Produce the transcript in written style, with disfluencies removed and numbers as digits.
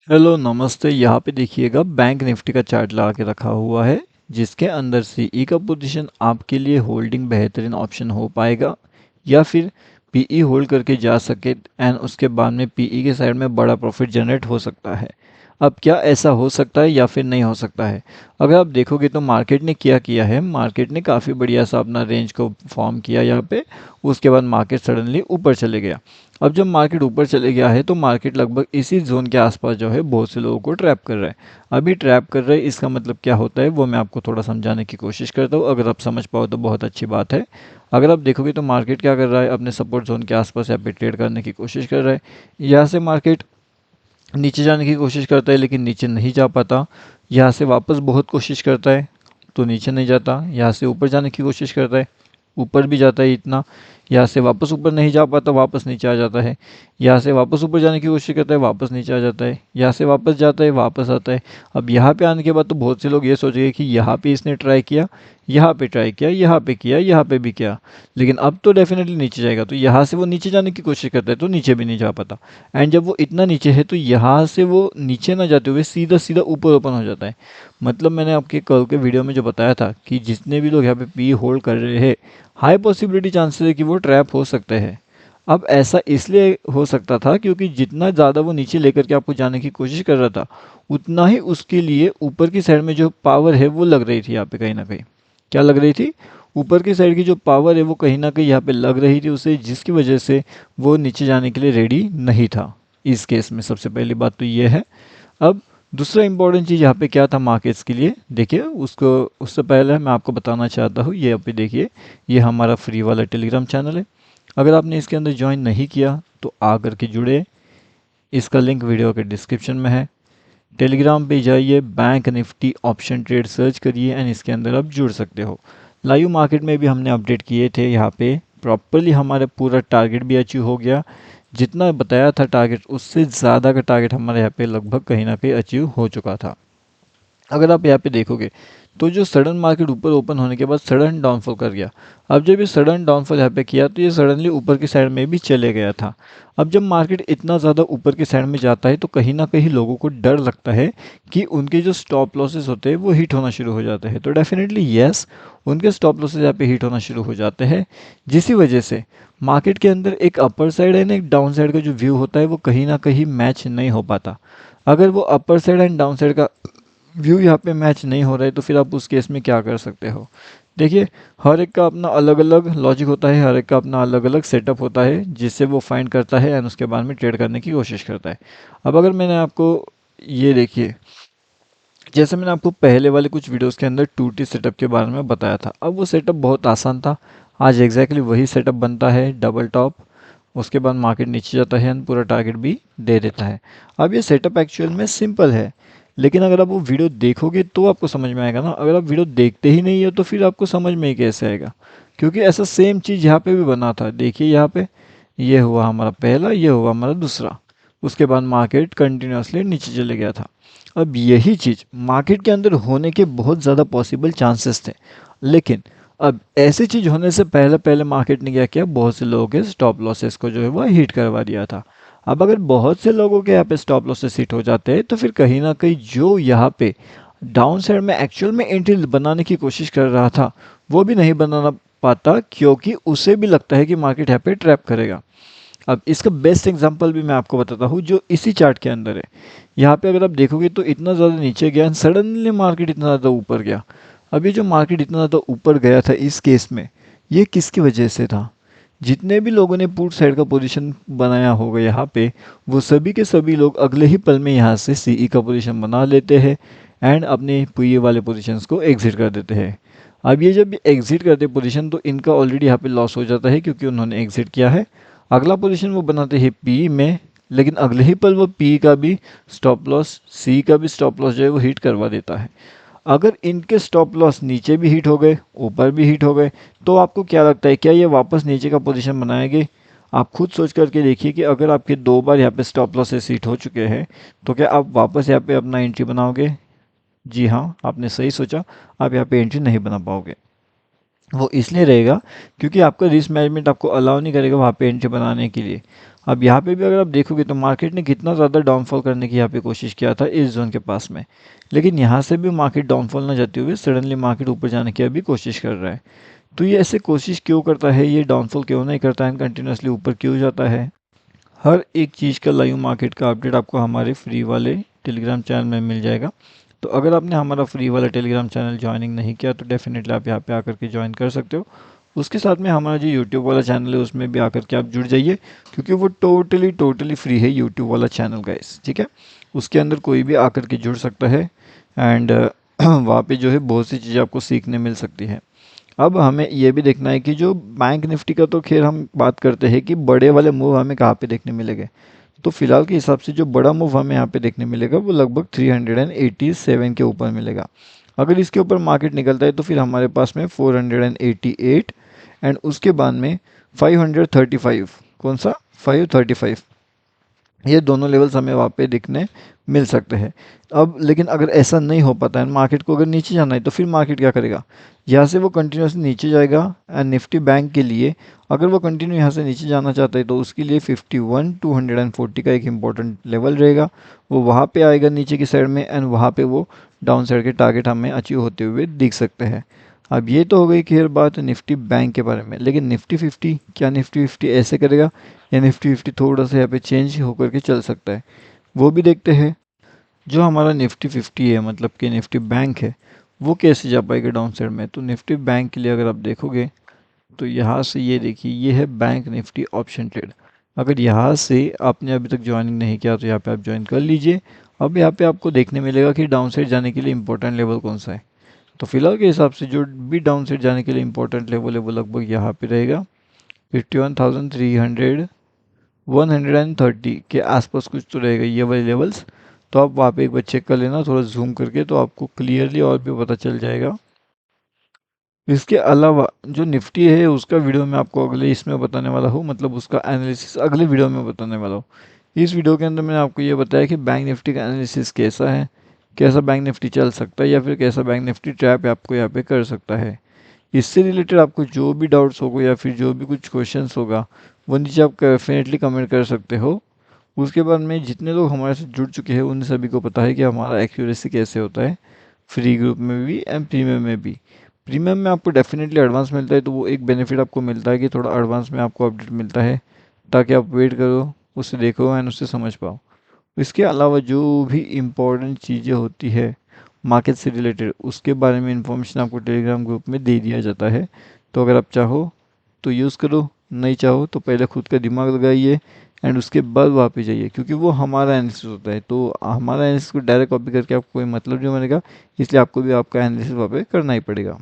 Hello नमस्ते। यहाँ पे देखिएगा बैंक निफ्टी का चार्ट लगा के रखा हुआ है, जिसके अंदर सीई का पोजीशन आपके लिए होल्डिंग बेहतरीन ऑप्शन हो पाएगा या फिर पीई होल्ड करके जा सके एंड उसके बाद में पीई के साइड में बड़ा प्रॉफिट जनरेट हो सकता है। अब क्या ऐसा हो सकता है या फिर नहीं हो सकता है? अगर आप देखोगे तो मार्केट ने क्या किया है, मार्केट ने काफ़ी बढ़िया सा अपना रेंज को फॉर्म किया यहाँ पे। उसके बाद मार्केट सडनली ऊपर चले गया। अब जब मार्केट ऊपर चले गया है तो मार्केट लगभग इसी जोन के आसपास जो है बहुत से लोगों को ट्रैप कर रहा है। अभी ट्रैप कर रहे हैं, इसका मतलब क्या होता है वो मैं आपको थोड़ा समझाने की कोशिश करता हूँ। अगर आप समझ पाओ तो बहुत अच्छी बात है। अगर आप देखोगे तो मार्केट क्या कर रहा है, अपने सपोर्ट जोन के आसपास यहाँ पे ट्रेड करने की कोशिश कर रहा है। यहाँ से मार्केट नीचे जाने की कोशिश करता है लेकिन नीचे नहीं जा पाता। यहाँ से वापस बहुत कोशिश करता है तो नीचे नहीं जाता। यहाँ से ऊपर जाने की कोशिश करता है, ऊपर भी जाता है इतना। यहाँ से वापस ऊपर नहीं जा पाता, वापस नीचे आ जाता है। यहाँ से वापस ऊपर जाने की कोशिश करता है, वापस नीचे आ जाता है। यहाँ से वापस जाता है, वापस आता है। अब यहाँ पे आने के बाद तो बहुत से लोग ये सोचेंगे कि यहाँ पे इसने ट्राई किया, यहाँ पे ट्राई किया, यहाँ पे किया, यहाँ पे भी किया, लेकिन अब तो डेफिनेटली नीचे जाएगा। तो यहाँ से वो नीचे जाने की कोशिश करता है तो नीचे भी नहीं जा पाता। एंड जब वो इतना नीचे है तो यहाँ से वो नीचे ना जाते हुए सीधा सीधा ऊपर ओपन हो जाता है। मतलब मैंने आपके कल के वीडियो में जो बताया था कि जितने भी लोग यहाँ पे पी होल्ड कर रहे हैं, हाई पॉसिबिलिटी चांसेस है कि वो ट्रैप हो सकते हैं। अब ऐसा इसलिए हो सकता था क्योंकि जितना ज़्यादा वो नीचे लेकर के आपको जाने की कोशिश कर रहा था, उतना ही उसके लिए ऊपर की साइड में जो पावर है वो लग रही थी यहाँ पे कहीं ना कहीं। क्या लग रही थी? ऊपर की साइड की जो पावर है वो कहीं ना कहीं यहाँ पे लग रही थी उसे, जिसकी वजह से वो नीचे जाने के लिए रेडी नहीं था। इस केस में सबसे पहली बात तो ये है। अब दूसरा इंपॉर्टेंट चीज़ यहाँ पे क्या था मार्केट्स के लिए, देखिए उसको उससे पहले मैं आपको बताना चाहता हूँ। ये अभी देखिए, ये हमारा फ्री वाला टेलीग्राम चैनल है। अगर आपने इसके अंदर ज्वाइन नहीं किया तो आकर के जुड़े। इसका लिंक वीडियो के डिस्क्रिप्शन में है। टेलीग्राम पे जाइए, bank Nifty option trade search करिए एंड इसके अंदर आप जुड़ सकते हो। लाइव मार्केट में भी हमने अपडेट किए थे यहाँ पे। प्रॉपरली हमारा पूरा टारगेट भी अचीव हो गया। जितना बताया था टारगेट, उससे ज़्यादा का टारगेट हमारे यहाँ पे लगभग कहीं ना कहीं अचीव हो चुका था। अगर आप यहाँ पे देखोगे तो जो सडन मार्केट ऊपर ओपन होने के बाद सडन डाउनफॉल कर गया। अब जब ये सडन डाउनफॉल यहाँ पे किया तो ये सडनली ऊपर की साइड में भी चले गया था। अब जब मार्केट इतना ज़्यादा ऊपर की साइड में जाता है तो कहीं ना कहीं लोगों को डर लगता है कि उनके जो स्टॉप लॉसेस होते हैं वो हिट होना शुरू हो जाते हैं। तो डेफिनेटली यस, उनके स्टॉप लॉसेस यहाँ पे हिट होना शुरू हो जाते हैं, जिसकी वजह से मार्केट के अंदर एक अपर साइड एंड एक डाउन साइड का जो व्यू होता है वो कहीं ना कहीं मैच नहीं हो पाता। अगर वो upper side and down side का व्यू यहाँ पे मैच नहीं हो रहा है तो फिर आप उस केस में क्या कर सकते हो? देखिए, हर एक का अपना अलग अलग लॉजिक होता है, हर एक का अपना अलग अलग सेटअप होता है जिससे वो फाइंड करता है एंड उसके बाद में ट्रेड करने की कोशिश करता है। अब अगर मैंने आपको ये देखिए, जैसे मैंने आपको पहले वाले कुछ वीडियोस के अंदर 2T सेटअप के बारे में बताया था। अब वो सेटअप बहुत आसान था। आज एग्जैक्टली वही सेटअप बनता है, डबल टॉप। उसके बाद मार्केट नीचे जाता है एंड पूरा टारगेट भी दे देता है। अब ये सेटअप एक्चुअल में सिंपल है, लेकिन अगर आप वो वीडियो देखोगे तो आपको समझ में आएगा ना। अगर आप वीडियो देखते ही नहीं हो तो फिर आपको समझ में ही कैसे आएगा? क्योंकि ऐसा सेम चीज़ यहाँ पे भी बना था। देखिए यहाँ पे, ये हुआ हमारा पहला, ये हुआ हमारा दूसरा। उसके बाद मार्केट कंटिन्यूसली नीचे चले गया था। अब यही चीज़ मार्केट के अंदर होने के बहुत ज़्यादा पॉसिबल चांसेस थे, लेकिन अब ऐसी चीज़ होने से पहले पहले मार्केट ने क्या किया, बहुत से लोगों के स्टॉप लॉसेस को जो है वो हिट करवा दिया था। अब अगर बहुत से लोगों के यहाँ पे स्टॉप लॉसेस हिट हो जाते हैं तो फिर कहीं ना कहीं जो यहाँ पे डाउन साइड में एक्चुअल में एंट्री बनाने की कोशिश कर रहा था वो भी नहीं बनाना पाता, क्योंकि उसे भी लगता है कि मार्केट यहाँ पे ट्रैप करेगा। अब इसका बेस्ट एग्जांपल भी मैं आपको बताता हूँ जो इसी चार्ट के अंदर है। यहाँ पे अगर आप देखोगे तो इतना ज़्यादा नीचे गया, सडनली मार्केट इतना ज़्यादा ऊपर गया। अब ये जो मार्केट इतना ज़्यादा ऊपर गया था इस केस में, ये किसकी वजह से था? जितने भी लोगों ने पुट साइड का पोजीशन बनाया होगा यहाँ पे, वो सभी के सभी लोग अगले ही पल में यहाँ से सीई का पोजीशन बना लेते हैं एंड अपने पीए वाले पोजीशंस को एग्जिट कर देते हैं। अब ये जब एग्जिट करते पोजीशन तो इनका ऑलरेडी यहाँ पे लॉस हो जाता है क्योंकि उन्होंने एग्जिट किया है। अगला पोजीशन वो बनाते हैं पी में, लेकिन अगले ही पल वो पी का भी स्टॉप लॉस, सी का भी स्टॉप लॉस जो है वो हिट करवा देता है। अगर इनके स्टॉप लॉस नीचे भी हिट हो गए, ऊपर भी हिट हो गए, तो आपको क्या लगता है, क्या ये वापस नीचे का पोजीशन बनाएंगे? आप खुद सोच करके देखिए कि अगर आपके 2 बार यहाँ पे स्टॉप लॉसेस हिट हो चुके हैं तो क्या आप वापस यहाँ पे अपना एंट्री बनाओगे? जी हाँ, आपने सही सोचा, आप यहाँ पे एंट्री नहीं बना पाओगे। वो इसलिए रहेगा क्योंकि आपका रिस्क मैनेजमेंट आपको अलाउ नहीं करेगा वहाँ पे एंट्री बनाने के लिए। अब यहाँ पे भी अगर आप देखोगे तो मार्केट ने कितना ज़्यादा डाउनफॉल करने की यहाँ पे कोशिश किया था इस जोन के पास में, लेकिन यहाँ से भी मार्केट डाउनफॉल ना जाते हुए सडनली मार्केट ऊपर जाने की अभी कोशिश कर रहा है। तो ये ऐसे कोशिश क्यों करता है, ये डाउनफॉल क्यों नहीं करता है, कंटिन्यूसली ऊपर क्यों जाता है, हर एक चीज़ का लाइव मार्केट का अपडेट आपको हमारे फ्री वाले टेलीग्राम चैनल में मिल जाएगा। तो अगर आपने हमारा फ्री वाला टेलीग्राम चैनल ज्वाइनिंग नहीं किया तो डेफिनेटली आप यहाँ पे आकर के ज्वाइन कर सकते हो। उसके साथ में हमारा जो यूट्यूब वाला चैनल है उसमें भी आकर के आप जुड़ जाइए, क्योंकि वो टोटली फ्री है यूट्यूब वाला चैनल गाइस, ठीक है। उसके अंदर कोई भी आकर के जुड़ सकता है एंड वहाँ पे जो है बहुत सी चीज़ें आपको सीखने मिल सकती है। अब हमें ये भी देखना है कि जो बैंक निफ्टी का तो खैर हम बात करते हैं कि बड़े वाले मूव हमें कहाँ पे देखने मिलेंगे। तो फिलहाल के हिसाब से जो बड़ा मूव हमें यहाँ पे देखने मिलेगा वो लगभग 387 के ऊपर मिलेगा। अगर इसके ऊपर मार्केट निकलता है तो फिर हमारे पास में 488 एंड उसके बाद में 535, कौन सा 535, ये दोनों लेवल्स हमें वहाँ पे दिखने मिल सकते हैं। अब लेकिन अगर ऐसा नहीं हो पाता है, मार्केट को अगर नीचे जाना है तो फिर मार्केट क्या करेगा, यहाँ से वो कंटिन्यूसली नीचे जाएगा एंड निफ्टी बैंक के लिए अगर वो कंटिन्यू यहाँ से नीचे जाना चाहता है तो उसके लिए 51,240 का एक इम्पोर्टेंट लेवल रहेगा। वो वहाँ पे आएगा नीचे की साइड में एंड वहाँ पे वो डाउन साइड के टारगेट हमें अचीव होते हुए दिख सकते हैं। अब ये तो हो गई खैर बात निफ्टी बैंक के बारे में, लेकिन निफ्टी 50, क्या निफ्टी 50 ऐसे करेगा या निफ्टी 50 थोड़ा सा यहाँ पे चेंज होकर के चल सकता है, वो भी देखते हैं। जो हमारा निफ्टी 50 है मतलब कि निफ्टी बैंक है, वो कैसे जा पाएगा डाउन साइड में। तो निफ्टी बैंक के लिए अगर आप देखोगे तो यहाँ से ये देखिए, ये है बैंक निफ्टी ऑप्शन ट्रेड। अगर यहाँ से आपने अभी तक ज्वाइनिंग नहीं किया तो यहाँ पे आप ज्वाइन कर लीजिए। अब यहाँ पे आपको देखने मिलेगा कि डाउन साइड जाने के लिए इंपॉर्टेंट लेवल कौन सा है। तो फिलहाल के हिसाब से जो भी डाउन साइड जाने के लिए इंपॉर्टेंट लेवल है वो लगभग यहाँ पे रहेगा 51,300, 130 के आसपास कुछ तो रहेगा ये वाले लेवल्स। तो आप वहाँ पे एक बार चेक कर लेना थोड़ा जूम करके, तो आपको क्लियरली और भी पता चल जाएगा। इसके अलावा जो निफ्टी है उसका वीडियो मैं आपको अगले इसमें बताने वाला हूँ, मतलब उसका एनालिसिस अगले वीडियो में बताने वाला हूँ। इस वीडियो के अंदर मैंने आपको ये बताया कि बैंक निफ्टी का एनालिसिस कैसा है, कैसा बैंक निफ्टी चल सकता है या फिर कैसा बैंक निफ्टी ट्रैप आपको यहाँ पे कर सकता है। इससे रिलेटेड आपको जो भी डाउट्स होगा या फिर जो भी कुछ क्वेश्चंस होगा वो नीचे आप डेफिनेटली कमेंट कर सकते हो। उसके बाद में जितने लोग हमारे साथ जुड़ चुके हैं उन सभी को पता है कि हमारा एक्यूरेसी कैसे होता है, फ्री ग्रुप में भी एंड प्रीमियम में भी। प्रीमियम में आपको डेफिनेटली एडवांस मिलता है, तो वो एक बेनिफिट आपको मिलता है कि थोड़ा एडवांस में आपको अपडेट मिलता है ताकि आप वेट करो, उसे देखो एंड उससे समझ पाओ। इसके अलावा जो भी इम्पोर्टेंट चीज़ें होती है मार्केट से रिलेटेड उसके बारे में इंफॉर्मेशन आपको टेलीग्राम ग्रुप में दे दिया जाता है। तो अगर आप चाहो तो यूज़ करो, नहीं चाहो तो पहले खुद का दिमाग लगाइए एंड उसके बाद वापस जाइए, क्योंकि वो हमारा एनालिसिस होता है। तो हमारा एनालिसिस को डायरेक्ट कॉपी करके आपको कोई मतलब नहीं बनेगा, इसलिए आपको भी आपका एनालिसिस वहाँ पे करना ही पड़ेगा।